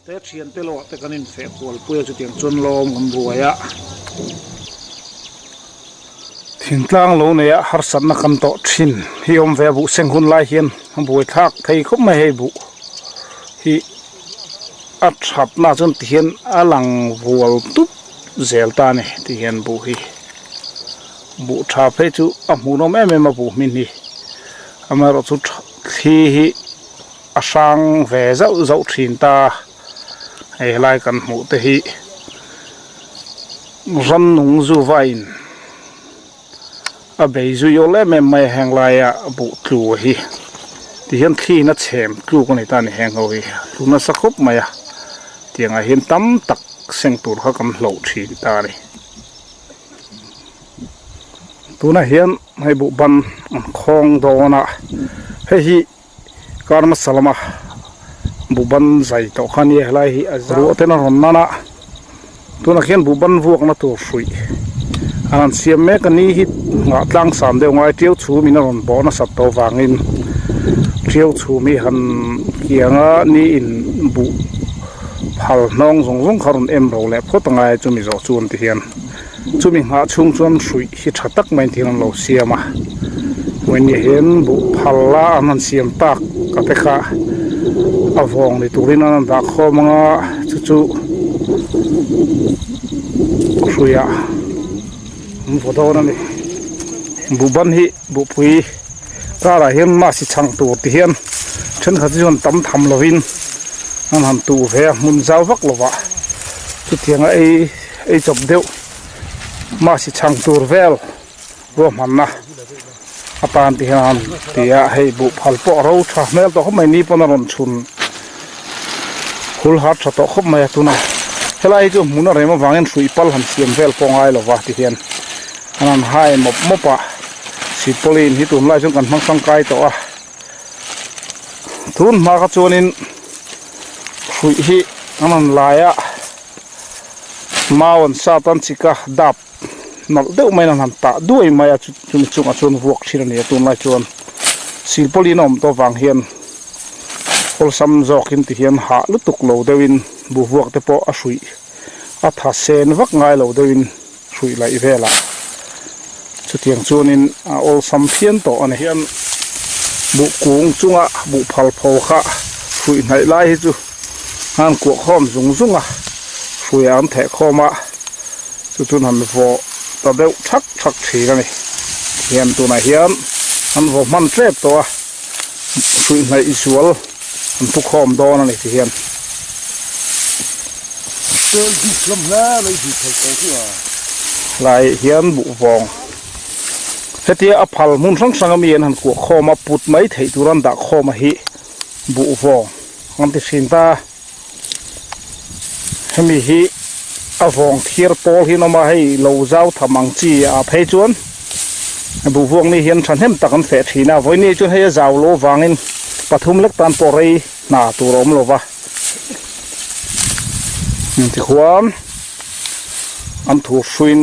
แต่เชียนเตโลแต่กันนินเฟกวลปุยจุดยังจนลมกันรวยอะทิ้งกลางโลเนี่ยหาสันนักกันโตชินฮิอมเวบุเซงหุนไลเฮียนบุยทักไทยก็ไม่ให้บุฮิอัดหับน่าจนเทียนอลังวัวตุ๊บเซลตาเนี่ยเทียนบุฮิบุชาเพจูอ่ะมูโนแม่ไม่มาบุมินีอเมริกุที่ฮิอาสังเวเจ้าชินตาไอ้ลายกันหมูเตฮิรันนุงจูไวน์อาเบยจูโยเล่ไม่แหงลายอะบุตรูฮิที่เห็นที่นัดเชมตรูกันในตาในแหงเอาฮิลูนัสกุบมาอะที่ยังเห็นตั้มตักเสียงตูดเขากำเหลาชีตาเลยตัวนั้นเห็นให้บุบันคองโดนะเฮ้ยการมาสลามบุบันใจต่อขันยังไงรู้แต่นั่นนั่นนะตัวนักเขียนบุบันพวกนั้นตัวฟุยอันนั้นเสียแม่กันนี้ฮิตงัดลังสามเดียวไงเที่ยวชูมีนั่นบ่อนัสัตว์ตัววางอินเที่ยวชูมีหันเกี่ยงนี้อินบุพัลน้องส่งขรุนเอ็มเราแหละเพราะตั้งไงจะมีโจชวนที่เห็นจะมีหาชุงชวนฟุยฮิตชัดตักไม่ที่นั่นเราเสียมาวันนี้เห็นบุพัลละอันนั้นเสียมตักกติกาอาวงในตุรินันดักข้อมังจู่ๆฟุยอะมันพอโดนนี่บุบันฮิบุปุยก็อะไรเห็นมาสิช่างตัวที่เห็นฉันขัดจนตั้มทำลวินนั่นหันตัวเฟียมุนเจ้าวักลวะจุดที่ไอ้จบเดียวมาสิช่างตัวเวลรวมมันนะอาปานที่นั่นที่ให้บุพัลปอเราชาเมลตัวเขาไม่นีปนรนชุนคุลฮัดชะตัวเขาไม่ตัวนั้นเฮ้ยจู่มุนอะไรมาฟังเงินสุยพัลหันเสียมเวลปองไอลวะที่เห็นอันนั้นให้มบปะสิบลีนที่ตุนไล่จนกันมังสังไกตัวทุนมากระโจนินคุยฮิอันนั้นลายะมาวันซาตันสิกะดับนักเด็กไม่นานตาด้วยไม่จุนจนพวกชิรเนียตุนไล่จนสิบลีนอมตัวฟังเฮียนพอซ้ำจอกินที่เฮียนหาลุตุกโลเดวินบุพวกเตปอสุยอัฐเซนวักไงโลเดวินสุยไล่เวล่าจุดที่ยังชนินอลสัมเพียนต่อเนี่ยเห็นบุกุงจุงะบุพัลโพคะฟุยไหนไล่จูฮันกวกข้อมจุงะฟุยอันแทะข้อมาจุดหันฟอตะเดวชักทีกันนี่เห็นตัวไหนเห็นฮันฟอมันเจ็บตัวฟุยไหนอิสวลอันทุกข้อมโดนนี่ที่เห็นเจอดิสลมแล้วเลยที่เขาตัวที่ว่าไล่เห็นบุฟองเฮติอาพัลมุนสังมีนหันกวข้อมาปุดไม่เถิดตุรันดักข้อมาฮิบุฟองอันที่สินตาให้มีฮิอฟองเทียร์โตฮินอมาให้เราเจ้าทำมังจีอาเพจวนบุฟองนี่เห็นฉันเห็นตักันเฟทีนะวันนี้จนให้เจ้าโลวางินปฐุมเล็กตันปอรีนาตัวรมโลวะที่ความอันถูกฟิน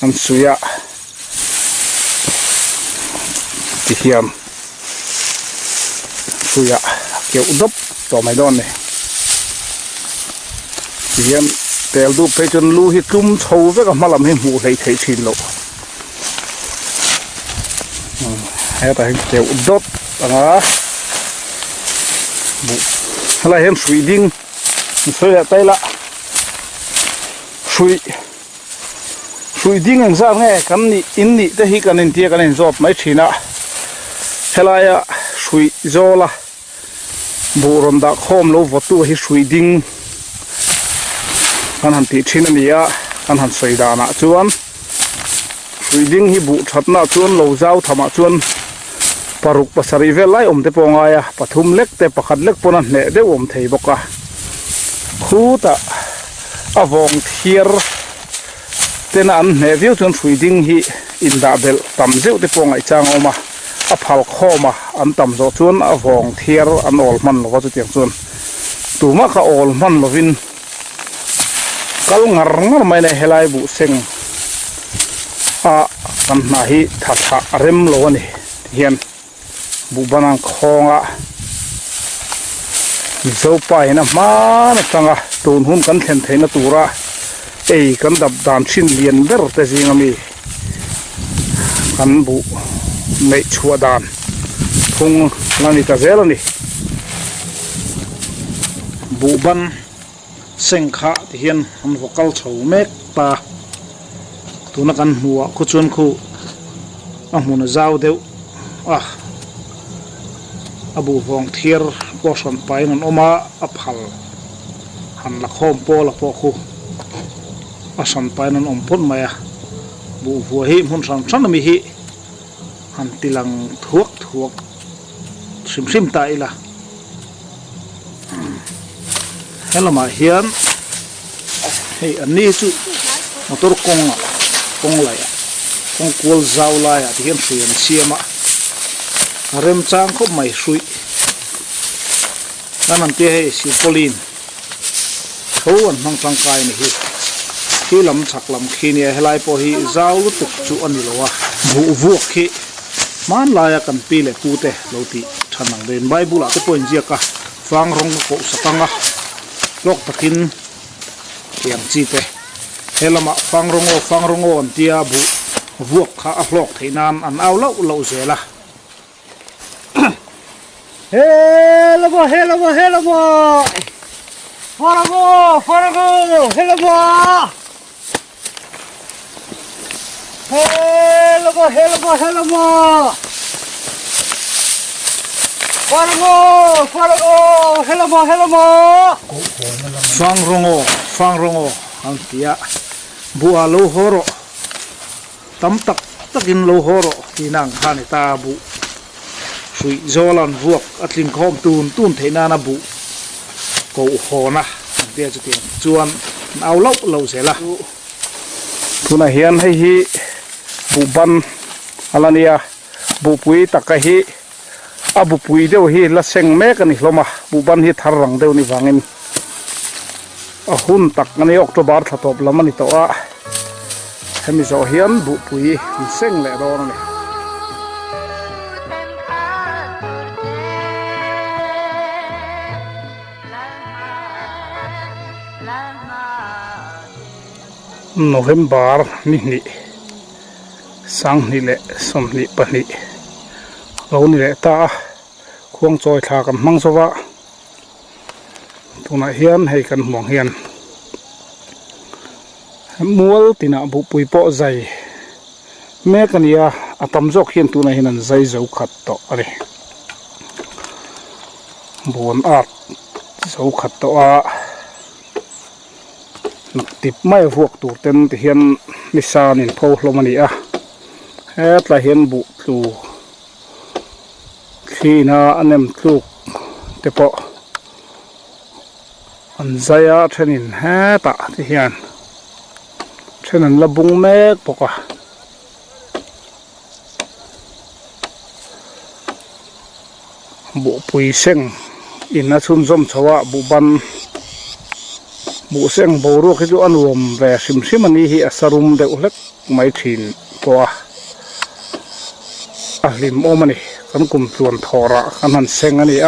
อันสุยะที่เฮียมสุยะเกี่ยวดับต่อไม่ดอนเนี่ยที่เฮียมแต่ดูไปจนรู้ฮิตุมโชว์ไปกับมาลำให้หมูเลยเทชินโลให้แต่เกี่ยวดับนะบุอะไรเห็นสุยดิ้งสุยะไตละสุยดิ้งอย่างซ่าไงกันนี่อินนี่แต่ฮิกันอินเทียกันอินจอบไม่ชินะเฮลายะสุยโจละบูรอนดาคอมโลวัตุฮิสุยดิ้งอันหันติชินนี่อะอันหันสุยดานะจวนสุยดิ้งฮิบุชัดนะจวนโลเจ้าธรรมะจวนปารุกปัสริเวลไลเตปองายะปฐุมเล็กเตปขัดเล็กปนันเนเดเทยบกะคูตะอวงเทียร์เตนันเนวิวจนสุยดิ้งฮิอินดาเบลตำเจ้าเตปองไอจางออกมาอพัลข้อมาอันต่ำโจชวนอวงเทียร์อันออลมันเราก็จะเตียงชวนตัวมะขออลมันเราวินกัลงารงไม่ในเฮลัยบุเซงกันนาฮิทัศเริมโลนี่เฮียนบุบันังคอง มีโซไปนะมาจังอ่ะตูนหุ่นกันเห็นเทนตัวระกันดับดานชินเลียนเดอร์แต่สิงมีกันบุไม่ชัวดานพุงนั่นนี่ตาเซลนี่บุบันเซ็งขาที่เห็นมันวกัลเฉาเมกตาตัวนักกันหัวคุชวนคู่มุนเจ้าเดียวบุฟองเทียร์ก็สันไปนั่นออกมาพัลหันละข้อมโปละพอคู่สันไปนั่นพ้นมาบุฟัวหิมุนสันมีหิหันติลังทวกซิมตายละเฮลมาเฮียนอันนี้จุมอเตอร์กงไหลกงกวลเจ้าลายที่เห็นเสียมาเริ่มจางเขาไม่สุยนั่นที่ให้สิโพลินเขาวันนั่งสังกายนี่ที่ลำสักลำขี้เนี่ยให้ไล่พอฮีเจ้าลุตุกจุอันนี้ละวะบุกขี้มันลายกันปีเล็กกูเตะเราตีฉันนั่งเดินใบบุหรี่ที่ปนเจียกะฟังร้องโกสักังะลกตะกินเตียงจีเตะเฮลมาฟังร้องอันเตียบุกข้าลกที่นานอันเอาเล่าเสียละเฮลมาเฮลมาเฮลมาฟาร์โกเฮลมาเฮลมาเฮลมาฟาร์โกฟาร์โกเฮลมาฟังร้องอันเตียบัวโลโฮโรตั้มตักินโลโฮโรที่นั่งข้าในตาบุสุยโจลันบวกอัดลิงคอมตูนเทนานาบุโกโหนะเดียจะเตียงจวนเอาเล่าเสียละทุนเฮียนให้ฮีบุบันอะไรเนี่ยบุปุยตะกะฮีบุปุยเดียวฮีละเซงเมกันนี่ลมาบุบันฮีทารังเดียวนี่ฟังเงินหุ่นตักกันนี่ออกตัวบาร์ทัตบละมันนี่ตัวให้มีโจเฮียนบุปุยเซงแหละดอนนี่โนเวมเบอร์นี่สังนี่แหละสมนี่ปนี่เรานี่แหละตาควงจอยทากันมังสวะตัวน่ะเฮียนให้กันห่วงเฮียนมัวติน่ะบุปุยโปใจแม่กันยาอัตมจอกเฮียนตัวน่ะเฮียนใจเจ้าขัดต่ออะไรบวนอาดเจ้าขัดต่อนักติดไม่พวกตัวเต็มที่เห็นมิซานินพอลมันนี่เฮ็ดละเห็นบุตูขี้นาอันนั้นลูกแต่พออันใจเช่นนี้เฮ็ดที่เห็นเช่นนั้นละบุงเมกปกบุปุยเซ็งอินนัชุนจอมชาวบุบันบุเสียงบูรุขิจุอันวมแวสิมมันนี่ฮิอัสรุมเดอุเล็กไม่ถินตัวลิมโอมันนี่กันกุมส่วนทอระกันหันเสียงอันนี้อ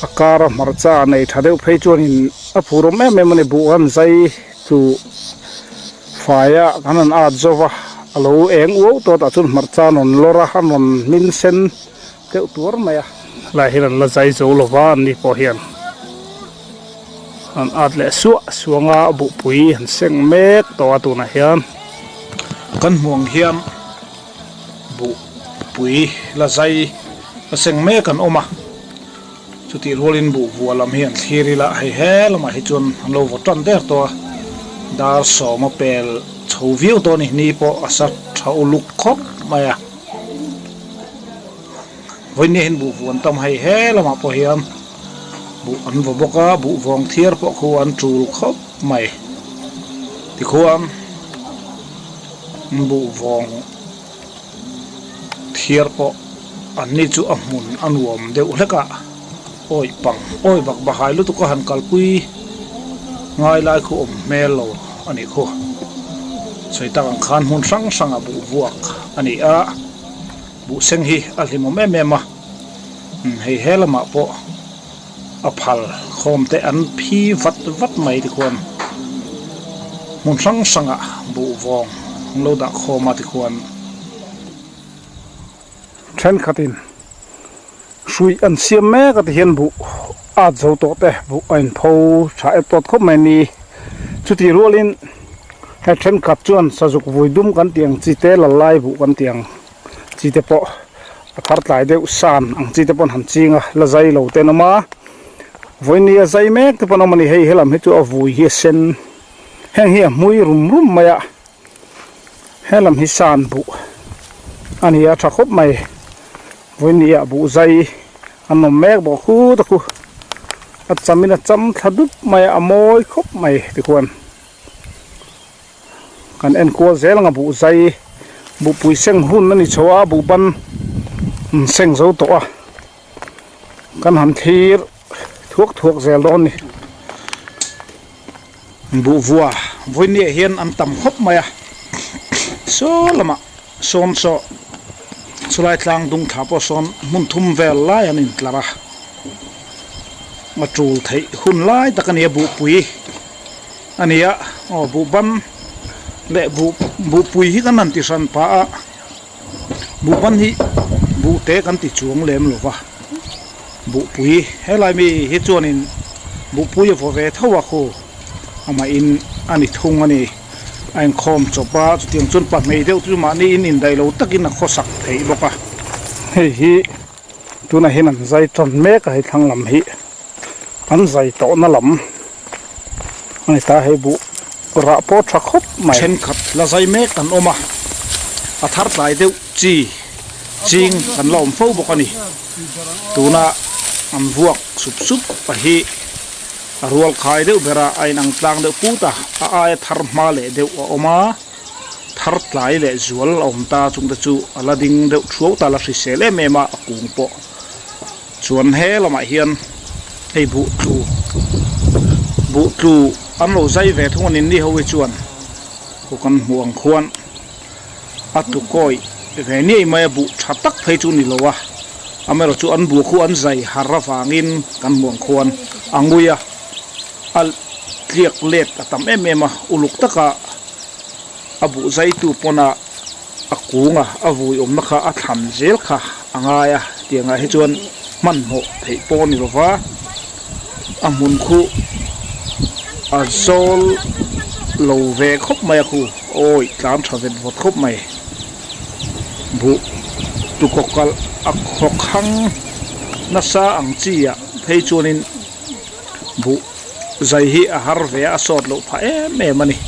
าการมารจ้าในทะเลเพจวนินผู้รมแม่มันนี่บุอันใจจูฝ่ายกันหันอาจจะว่าเราเองวัวตัวตัดจุนมารจ้านนลระหันนมินเซนเจ้าตัวไม่ลายเห็นละใจจูลวานนี่พอเห็นอันอาจเลยสวงบุปุยหันเสียงเมกตัวน่ะเฮียนกันห่วงเฮียนบุปุยละใจละเสียงเมกันออกมาจุดที่รัวลินบุวัวลำเฮียนทีรีละให้แห่ละมาให้จนเราวัดจันเดอร์ตัวดาร์สอมาเป็นชาววิวตัวนี้พออาศัยชาวลุกคบมาวันนี้เห็นบุวัวทำให้แห่ละมาพอเฮียนบุอันวบกะบุฟองเทียร์พวกควรจูลคบไม่ที่ควรบุฟองเทียร์พวกอันนี้จูอัมุนอันวมเดี๋ยวเล็กะโอ้ยปังโอ้ยบักบะหายลุตุกหันกัลปุยง่ายลายคู่เมลโลอันนี้คู่ใส่ตากังขันหุ่นสังบุวัวอันนี้บุเซงฮีอัลลิมแม่มาให้เฮลมาพอ อพัลคอมแต่อันพีวัดใหม่ที่ควรมุนสังบุวองโลดะคอมาที่ควรเช่นขัดินช่วยอันเสียแม่ก็ที่เห็นบุอาจจะตัวแต่บุอันพอใช้ตัวเขาไม่นีจุดที่รู้ลินให้เช่นขัดจวนสะจุกวุยดุมกันเตียงจีเตละลายบุกันเตียงจีเตปะคัดหลายเดือดสานอังจีเตปนหันจริงละใจเหล่าเตนมาวันนี้ใจแม่ที่ปนมันนี่ให้ลำให้ตัววุยเฮียเซนแห้งเฮียมุยรุมมาอะให้ลำให้สานบุอันนี้จะครบไหมวันนี้บุใจอันนมแม่บอกคู่ตะคู่อาจำมีนะจำทัดุไม่อโมยครบไม่ที่ควรกันเอ็นกัวเซลงบุใจบุปุยเส้งหุ่นนั่นนี่ชัวบุบันเส้งเจ้าตัวกันหันทีทุกเซลโดนนี่บุวัววันนี้เห็นอันต่ำครบไม่อะโซละมาโซนโซสลายทางดุงทับโซนมุนทุ่มเวลไล่อันนี้กลับมาจูไทยหุ่นไล่ตะกันเนี่ยบุปุยอันนี้บุบันและบุปุยที่กันนั่นที่สันป้าบุบันที่บุเตะกันที่จวงเล่มหรือวะบุปุยให้ลายมีเหตุจวนินบุปุยพอเวทว่าโคอามาอินอันนี้ทุ่งอันนี้ไอ้คอมจบป้าจุดยังจนปัดไม่เดียวจุดมานี่อินได้เราตะกินนักข้อสักไทยบอกว่าเฮ้ยตัวนั้นเห็นอันใจจนแม่ก็ให้ทางลำฮิอันใจโตนั่นลำอันนี้ตาให้บุระโพชักคบไม่เช่นขัดละใจแม่กันออกมาอัฐร์ไหลเดียวจริงกันลมเฝ้าบอกกันนี่ตัวน่ะอันพวกสุบไปฮีรัวขายเดียวเบระไอ้นังกลางเดียวพูดไอ้ทาร์มาเลเดียวออกมาทาร์ไหลเลจวลอมตาจุงตะจูอลาดิงเดียวชัวตาลาสิเซเลเมมากุงปอชวนเฮละมาเฮียนไอ้บุตรูอันโลใจเวทวันนี้เขาไปชวนเขากันห่วงควรอัตุก้อยเวนี่ไม่บุชัดตักเพจุนี่ละวะอเมริกาอันบุควรใจฮาราฟางินกันห่วงควรอังกุยอัลเลียกเล็ดตามมาอุลุกตะกะอบุใจตูปนาอักูงะอวุยนักอัฐันเจลค่ะอังไงเตียงไงจวนมันโหเทปนี่ละวะอามุนคูอาโซลโลเวคบไม่คูโอ้ยการชาเวดวดคบไม่บุตุกกลอักหกขังนัสอังจีอะเพจวนินบุใจฮีอาหารเวอสอดโลพะแม่มันนี่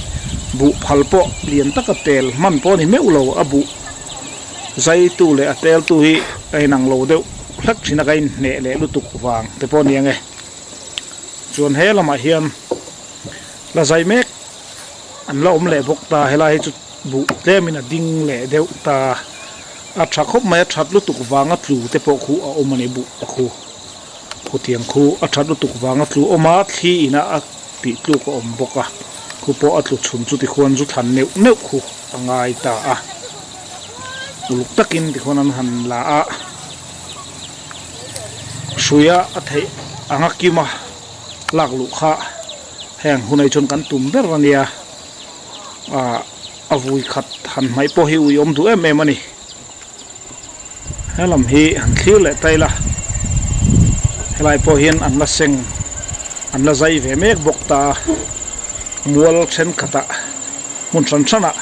บุพัลโปเลียนตะกเตลมันโปนี่ไม่อุโลอบุใจตูเลอเตลตูฮีไอ้นังโลเดียวลักษณะกันเนเลลุตุกวางแต่โปนี่ยังไงส่วนเฮละมาเฮียนละใจเมกอันละเล่บกตาเฮลาให้จุดบุเตมินาดิ้งเล่เดียวตาอัดชักคบไม่ชัดลุตุกวางอัดลูแต่พอคูเอามันนี่บุคูเตียงคูอัดชัดลุตุกวางอัดลูอมาที่น่ะอัดติดลูกอมบกคูพออัดลุชุนจุดที่ควรจุดหันเนื้อคูต่างไงตาลูกตะกินที่ควรนั้นหันลาสุยะอัดให้อังกิมาลากลูกข้าแห่งหุ่นในชนกันตุ่มเดรเนียอาวุยขัดหันไม่พอหิวยมดูมันนี่ให้ลำฮีหันคิ้วเลยไตละให้ลายพอเห็นอันละเซงอันละใจเวเมกบกตามัวเช่นขัดมุนสันชนะ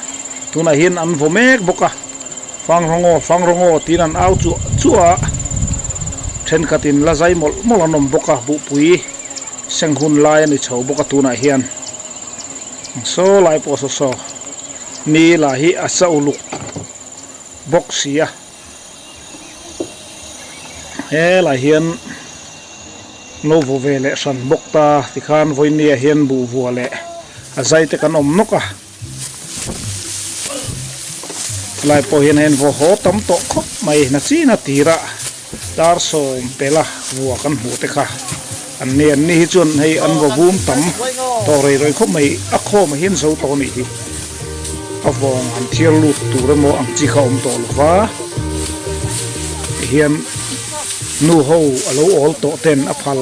ตัวน่ะเห็นอันโวเมกบกฟังรงโอตีนันเอาจั่วเช่นขัดินละใจมลนมบกบุปุยเสียงหุ่นลายนี่เฉาบกตัวน่ะเฮียนโซลายปอโซนี่ลาฮิอาซาอุลุกบกเสียเฮลายเฮียนโนโวเวเลสันบกตาที่ขานวันนี้เฮียนบูวัวเละอาศัยแต่กันนกลายปอเฮียนเห็นวัวโหตั้มโตคบไม่นาซีนาตีระดาร์โซมเปล่าวัวกันหูเตค่ะอันนี้จนให้อันว่าบูมตั้มต่อเลยคบไม่อักโคไม่เห็นเสาตัวนี้อวงอันเทียลุดตัวระโมอังจีเขาอมโตลูกว่าเฮียนนูโฮอโลออลโตเต็นอพัล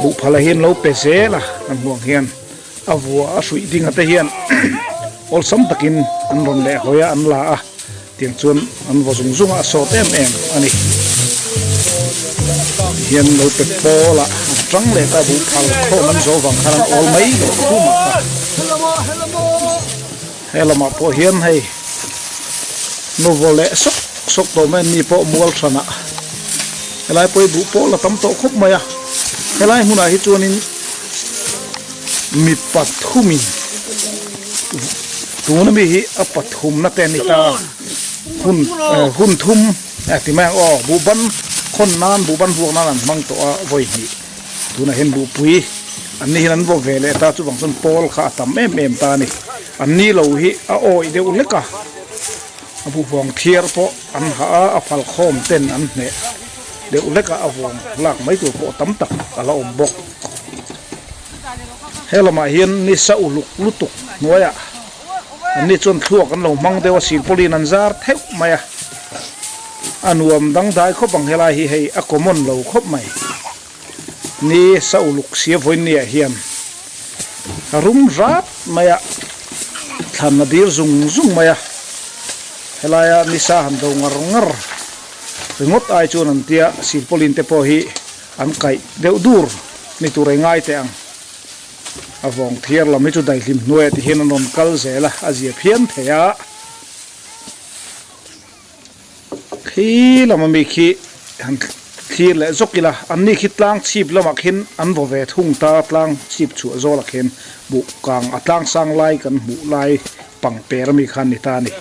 บุพลาเฮียนเราเปเสละอันห่วงเฮียนอาวัวสุยดิ่งอัตเฮียนอลสัมตะกินอันรอนเละหอยอันลาเตียงชวนอันวซุงซุงโซเต็มอันนี้เฮียนเราเป็ดโปละจังเลยตาบุพลโคมันโซฟังขนาดอลไม่รู้มาให้ละมาพอเฮียนให้นูโวเละสกตัวแม่นี่พอมัวชนะอะไรไปบุพละตั้มโตคบมาอะไรหุ่นอะไรตัวนี้มีปัดทุ่มินตัวนั้นมีปัดทุ่มนักเตนิตาหุ่นทุ่มที่แม่บุบันคนนั้นบุบันพวกนั้นมังตัวไว้หีตัวนั้นเห็นบุปุยอันนี้นั้นบอกเวลตาจุบังสันโพลขาตามตานี่อันนี้เราหิโอ้ยเดี๋ยวเล็กบุฟองเทียร์พออันหาพัลคอมเต้นอันเนี่ยเดี๋ยวเล็กเอาวงหลักไม่ตัวพอตั้มตักเราบกให้เรามาเห็นนี่สาวลุตุกน้อยอันนี้จนทั่วกันเรามังเดวสิลปลีนันซาร์เทวมาอันวมดังได้คบบังเฮลาฮีให้อากมอนเราคบไม่นี่สาวลุกเสียวันนี้เห็นรุมรัดมาทันนาดีซุงมาเฮลายนิสาหันดงงรงดไอจูนันเตียสิลปลินเตปฮีอันไก่เดวดูร์นี่ตัวง่ายแต่อังอาวงเทียร์เราไม่จุดใดลิมนวยที่เห็นนนกัลเซละอาเซียเพียนเทียขี้เราไม่มีขี้ขี้เละจกิละอันนี้ขี้ตั้งชีพละมักเห็นอันบ่เวทุ่งตาตั้งชีพชัวโซละเห็นบุกางอัตั้งสร้างไล่กันบุไล่ปังเปรมีขันนิตานี่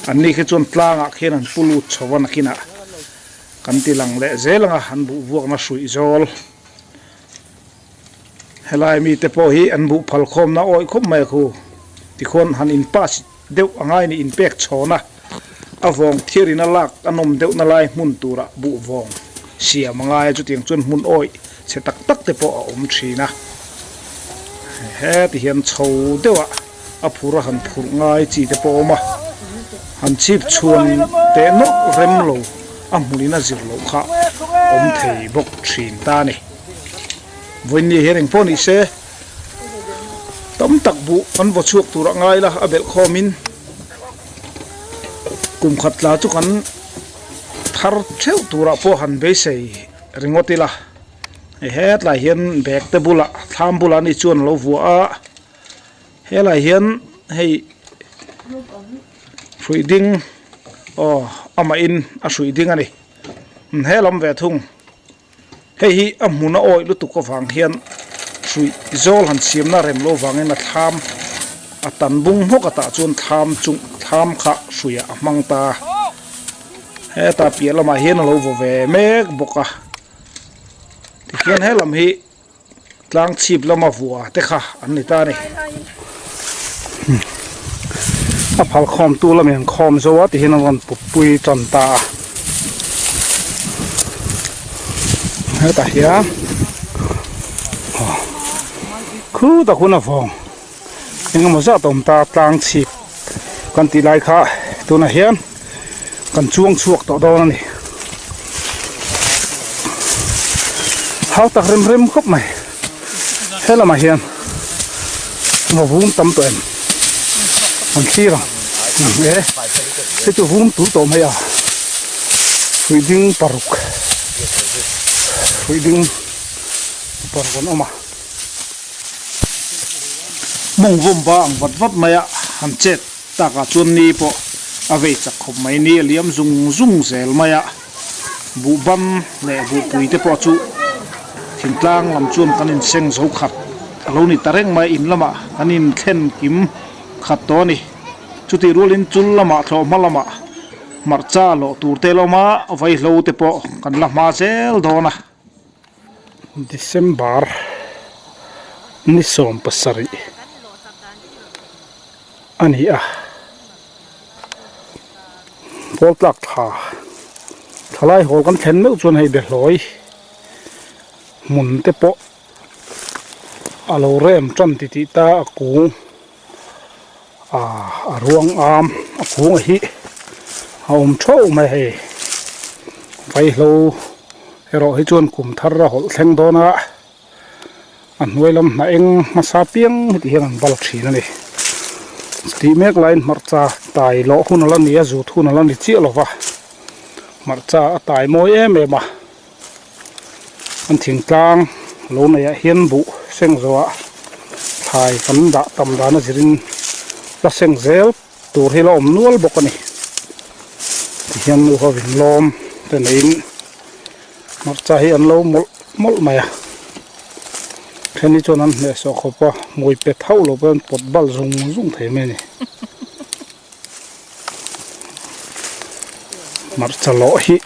อันนี้คือจนตั้งอักเห็นอันปุลุชวันกินะกันตีหลังเละเจลังอันบุวกมาสุยโซลเฮลายมีแต่พอฮีอันบุพัลคมนะโอ้ยคบไม่คูที่คนหันอินปัสเดวง่ายนี่อินเป็กชนะอาวงเทียรินาลักอันนมเดวนาลายมุนตูระบุวงเสียมังไงจุดเตียงจนมุนโอ้ยเสตักแต่พออมชีนะเฮ้ที่เห็นโชว์เดวะอภูระหันผูง่ายจีแต่พอมาหันชีพชวนเตนกเร็มโลอัมมุลินาจิโลข้าอมเทบกชีนตานี่วันนี้เห็นพอนี่เสตั้มตักบุอันวัชวกตัวง่ายละอเบลคอมินกุมขัดลาจุกันทาร์เชลตัวพอหันเบสย์ริงอติละเฮ็ดลายเห็นแบกเตบุละทำบุละนี่ชวนเราวัวเฮ็ดลายเห็นให้สุยดิ้งอามาอินสุยดิ้งอันนี้เฮ็ดลำเวทุ่งเฮ้ยอัมมุนโอยลุตุกฟังเฮียนสุยโจลหันเสียมน่าเร็มโลฟังเงินทำตันบุงหกตาจนทำจุงทำขะสุยมังตาเฮ้ตาเปียละมาเฮียนโลวเวเมกบกะที่เฮียนให้ลำฮีล้างชีพละมาวัวเตค่ะอันนี้ตาเนี่ยพัลคอมตัวละเหมือนคอมโซวะที่เฮียนวันปุยจนตาเฮ้ยตาเฮียคือตาคุณน่ะฟองยังไม่ทราบตรงตาต่างชีพกันตีไล่ค่ะตัวน่ะเฮียกันช่วงชวกต่อดอนนี่เขาตักเริ่มครบไหมเฮ้ยละมาเฮียมาวุ้งตั้มตัวเองมันขี้หรอเอ๊ะที่ตัววุ้งตัวโตไม่เอาวิ่งดึงปารุกวิ่งดึงปารุกออกมามุ่งวุ่นบ้างวัดไม่อะหันเจ็ดตากระชวนนี้พอเอาไว้จักขบไม่นี่เลี้ยมซุงเซลไม่อะบุบัมเละบุปุยเตปอจูทิ้งกลางลำชวนกันอินเซงโซขัดเรานี่ตะเร่งมาอินละมากันอินเข็นกิมขัดตัวนี่จุดที่รู้ลินจุลละมาทอมาละมามาจ้าโลตูเตลมาไว้โลเตปอกันละมาเซลโดนะDesemberนี่ส่งภาษาอีอันนี้พอตักทลายหัวกันเข็นไม่จนให้เดือดร้อยหมุนเตปะอาโลเรมจันติตากูรวงอามกูหิเอาโชว์ไม่ให้ไปเราให้เราให้จวนกลุ่มทาร์หอลเซงโดนะ อันไว้ลำนาเองมาซาเปียงที่เห็นบาลชีนั่นเองสตีเมกไลน์มาร์จ้าตายโลหุ่นละนี่จูดหุ่นละนี่เจี๊ยลวะมาร์จ้าตายโมยเมมาอันทิ้งกลางโลนี่เห็นบุเซ็งจัวถ่ายกันด่าตำดานจิรินละเซ็งเซลตัวที่เราอมนวลบกนี่ที่เห็นดูเขาวินลมแต่นี่มาร์จ้าเห็นเรามลมาแค่นี้จนนั้นเนี่ยสกปรกมวยเป็ดเท่าเราเป็นปวดบัลซุงเทไม่นี่มาร์จ้าโลหิ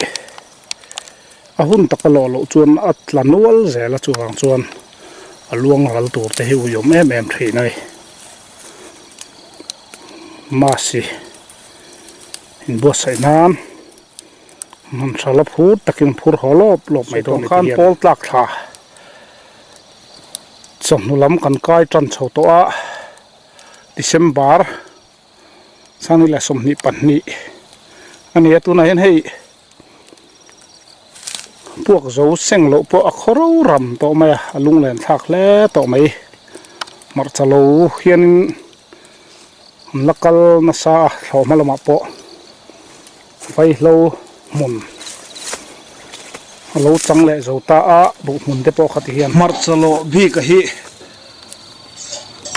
หุ่นตะกะโลโลจวนอัตลันวัลเซลจวนจวนลวงรัลตัวเตหิวยมแม่ทีนี่มาสิหินบัวใส่น้ำมันสารพูดตะกินพูดหัวลบหลบไม่โดนการโพลตักท่าสมนุลำกันกายจันทร์เช้าตัวดิเซมบาร์สันนิแหละสมนิปันนิอันนี้ตัวไหนให้พวกโจเซ็งโลพวกอัครรำตัวไม่ลุงเล่นทักเล่ตัวไม่มาร์จโลเขียนลักลนัสาเขามาละมาปะไฟโลมุนโลจังเล่โจตาบุมุนเดปะขัดเฮียนมาร์จโลบีกะฮี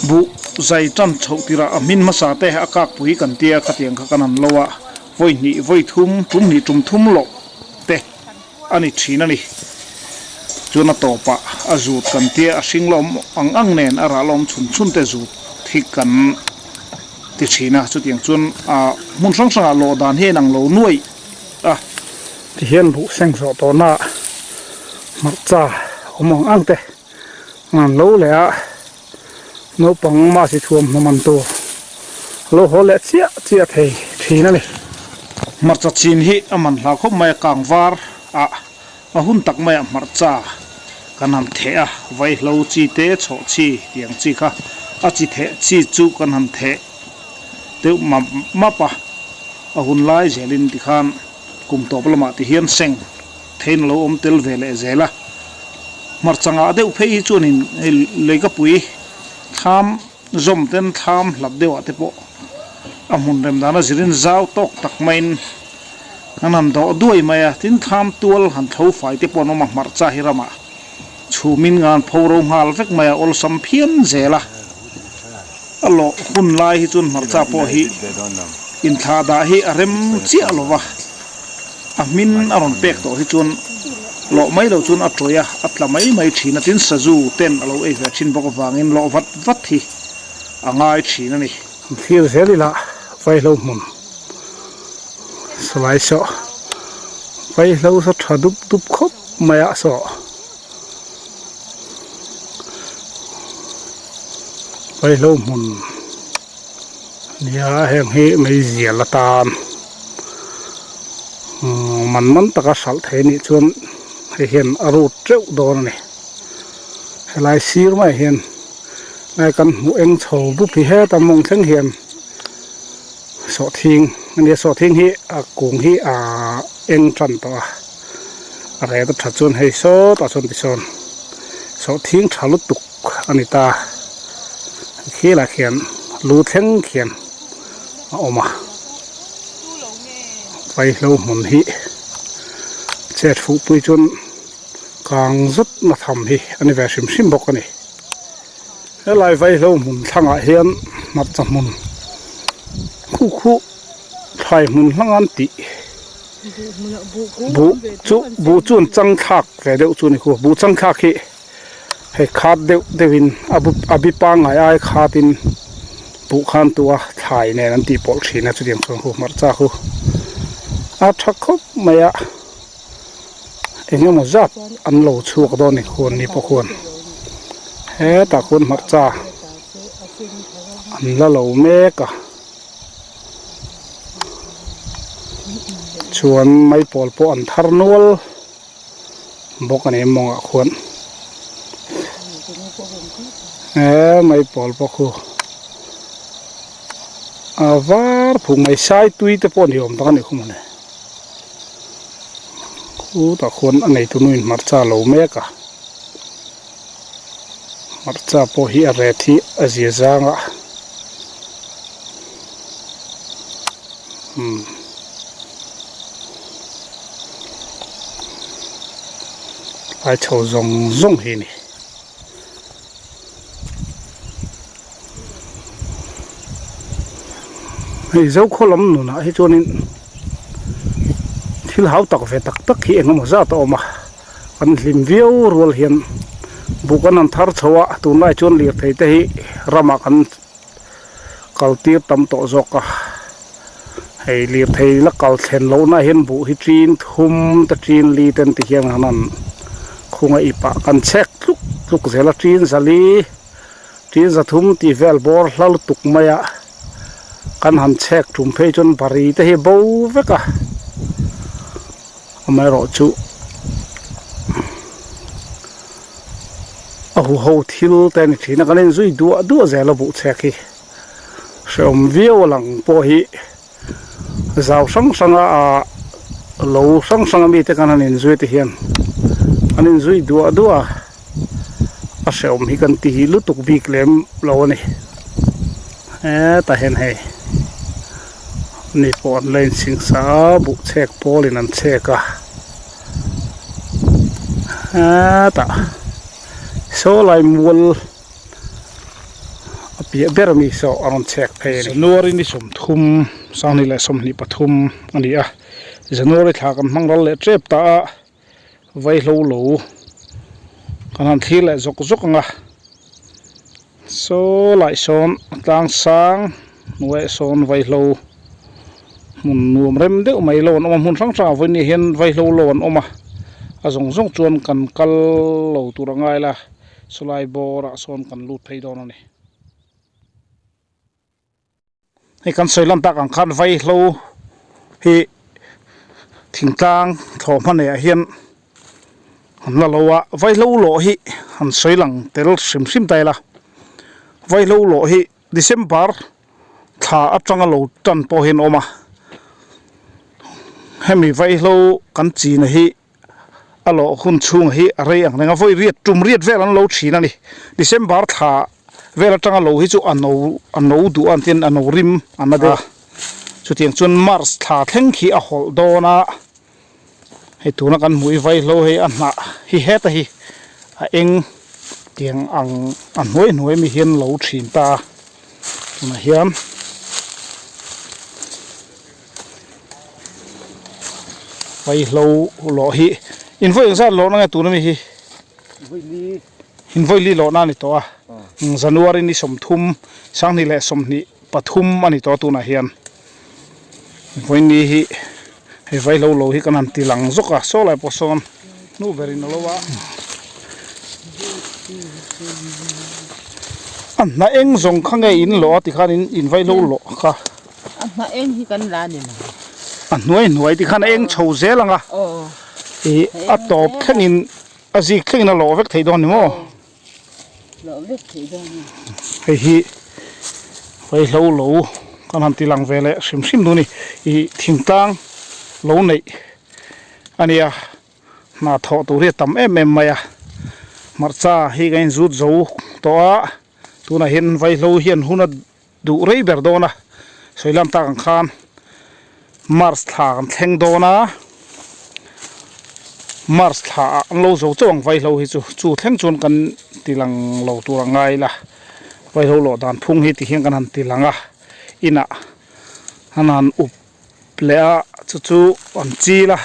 บุใจจันทร์ติระมินมาสาเตะอากาศปุยกันเตียขัดเฮียนขัดนันโลวะไว้นี่ไว้ทุ่มนี่ทุ่มโลเตะอันนี้ชีนั่นนี่จวนต่อปะอาจูดกันเตียสิงลมอังเนนอาราลมชุนเตจูดที่กันที่ชีนะจุดอย่างจวนมุนสังสารโลดานเฮนังโลนุ่ยที่เห็นผู้เซ็งสอตหน้ามัดจ้าอมอังเตงานโลเลยโนปังมาสิทวมน้ำมันตัวโลโหเลเจียเทชีนั่นนี่มัดจ้าชีนฮีมันหลักเขาไม่กางวาร์หุ่นตักไม่มาร์จ้ากันหันเทะไว้เราจีเตะโฉชีเตียงจีค่ะจีเทะจีจูกันหันเทะเดี๋ยวมาปะหุ่นไล่เจลินที่ขันกุมตัวปลมาที่เฮียนเซ็งเทนเราเตลเวลเจล่ะมาร์จ้าเดี๋ยวเพย์จวนินเลยก็ปุยทำจมเต้นทำหลับเดียวเตปะหุ่นเริ่มด้านเจลินเจ้าตกตักไม่นั่นดอด้วยไหมทิ้งทำตัวหันเท้าไฟที่ปนออกมามาร์จ้าฮิรามาชูมินงานพาวรงฮัลเฟกไหมอลสัมเพียนเจล่ะอัลโหลหุ่นไล่ที่จุนมาร์จ้าพอฮีอินทาดาฮีเร็มเจียลวะมินอารมณ์เป็กตัวที่จุนโลไม่เราจุนอัตรยะอัตละไม่ชีนตินสจูเต้นเราเอฟชินบอกว่างินโลวัดที่ง่ายชีนั่นนี่ที่เสรีละไฟเราหมุนสไลด์โซ่ไปเราสัตว์ดุบคบไม่อะโซ่ไปเราหมุนเนี่ยแห่งเหไม่เสียละตามมันตะกัสัลเทนี่ชวนให้เห็นอรูดเจ้าโดนนี่ให้ลายซีร์ไม่เห็นในกันหูเอ็งโฉบุพิเฮตมงเชิงเห็นโสทิ้งอันนี้โสทิ้งที่กุ้งที่เอ็งจันตัวอะไรตัวถัดชนให้โสต่อชนติชนโสทิ้งชาลุตุกอันนี้ตาขี้ละเขียนรูเทงเขียนออกมาไปเราหมุนที่เจ็ดฟุปุยจนกลางจุดมาทำที่อันนี้แบบชิมบอกกันนี่แล้วลายไฟเราหมุนทางเฮียนมาจับหมุนคู่ไทยมุนลังอันติบูจุนจังคักแต่เดี๋ยวจุนนี่คู่บูจังคักให้ขาดเดี๋ยววินอภิปังไอ้ขาดินบุขันตัวไทยเนี่ยนั่นตีปอลชีนะจุดเดียงส่วนคู่มาจ้าคู่ชักคบไม่อะเอ็งยังมาจับอันโลชัวกโดนนี่ควรนี่พอควรแต่คนมาจ้าอันละโลเมกะชวนไม่ปอลปอนทาร์นวลบอกกันเองมองควรไม่ปอลปอคูวาร์ผงไม่ใช่ตุยแต่ปอนยอมตั้งนี่คุ้มเลยคู่แต่คนอันไหนตัวนู้นมาจ้าโลเมกะ marcha po hi arethi aziazanga ai chou zong hi ni hei zo kholam nu na hi chonin thil hau tak ve tak hi engam za ta oma kan hlim viau rol hian bukan an thar chawa tunai chon lir thei te hi rama kan kaltir tam to zoka hei lir thei la kal thlen lo na hian bu hi trin thum ta trin li ten ti hian hanan khunga ipa kan chek luk zela trin zali trin za thum ti vel bor hlal tuk maya kan han chek thum phei chon bari te hi bo veka amai ro chu ho thil ten thina kanin zui du zela bu cheki som viau lang po hi zau sang a lo sang mi te kanin zui te hian anin zui du a som hi kan ti lu tuk bik lem lo ni ta hen hei ni pon len sing sa bu chek polin an cheka ta so lai mul apia bermi so aron chek phe january ni som thum sang ni la som ni pathum ani a january tha kan mangal le trep ta vai lo kanan thil la zok nga so lai son tang sang we son vai lo mun nuam rem de mai lo on mun sang sa voi ni hen vai lo on oma azong chuan kan kal lo turangai la solai bora son kan lut phei don ani he kan soilam ta kan khan vai lo hi thingtang thomane a hian han la lowa vai lo hi han soilang tel sim taila vai lo hi December tha atanga lo tan po hin oma hemi vai lo kan chi na hi alo hun chung hi arei ang nga voi riat tum riat vel an lo thina ni December tha vel atanga lo hi chu ano du an tin ano rim anade chu tiang chun Mars tha thleng khi a hol dona he tuna kan mui vai lo he anna hi heta hi a eng tiang ang an hoi mi hian lo thin ta tuna hiam vai lo hi in voi za lo na tu na mi hi in voi li lo na ni to a January ni som thum sang ni le som ni pathum ani to tu na hian voi ni hi he vai lo hi kan an ti lang zoka so lai poson nu verin lo wa an na eng zong khange in lo ti khan in vai lo kha an na eng hi kan la ni ma an nuai ti khan eng chho zelanga a top khanin azi khaina lo vek thei don ni mo lo vek thei don hi vai lo kan han ti lang vele sim nu ni I thingtang lo nei ania na tho tu re tam em maya marcha hi gain zut zo to a tuna hin vai lo hian huna du rei ber dona soilam ta kan khan Mars tha kan thleng dona Mars tha an lo zo chawng vai lo hi chu thleng chun kan tilang lo turangai la vai lo dan phung hi ti hian kan han tilanga ina hanan up lea chu an chi la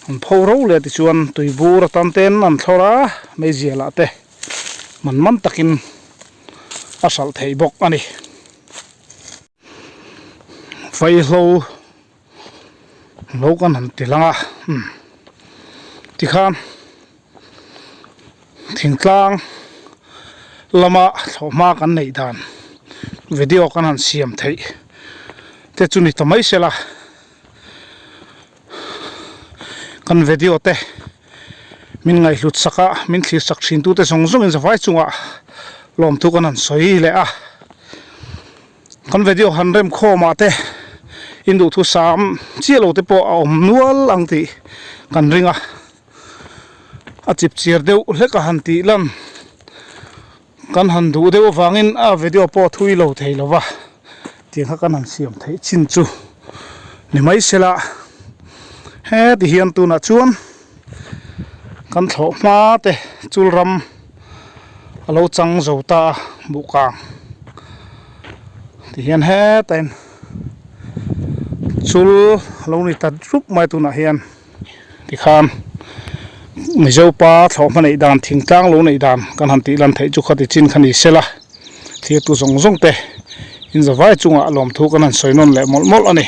an phoro le ti chuan tuibur tam ten an thlora me ziala te man takin asal thei bok ani vai lo kan han tilanga ti khan thingtlang lama thoma kan nei dan video kan han siam thei te chuni tamai sela kan video te min ngai hlut saka min thlir sak thin tu te zong in zawai chunga lom thu kan han soi le a kan video han rem khoma te indu thu sam chielo te po om nual ang ti kan ringa a chip chiar deu hleka han ti lam kan han du deuh awangin a video pawh thui lo thei lova tiang kha kan han siam thei chin chu ni mai sela he ti hian tu na chuan kan thlo hma te chul ram alo chang zota bukang ti hian he ten chul lo ni ta rup mai tu na hian ti khan mi zo pa thlo ma nei dan thing tlang lo nei dan kan han ti lan thei chu khati chin khani sela thia tu zong zong te in zawai chunga lom thu kan han soinon le mol mol ani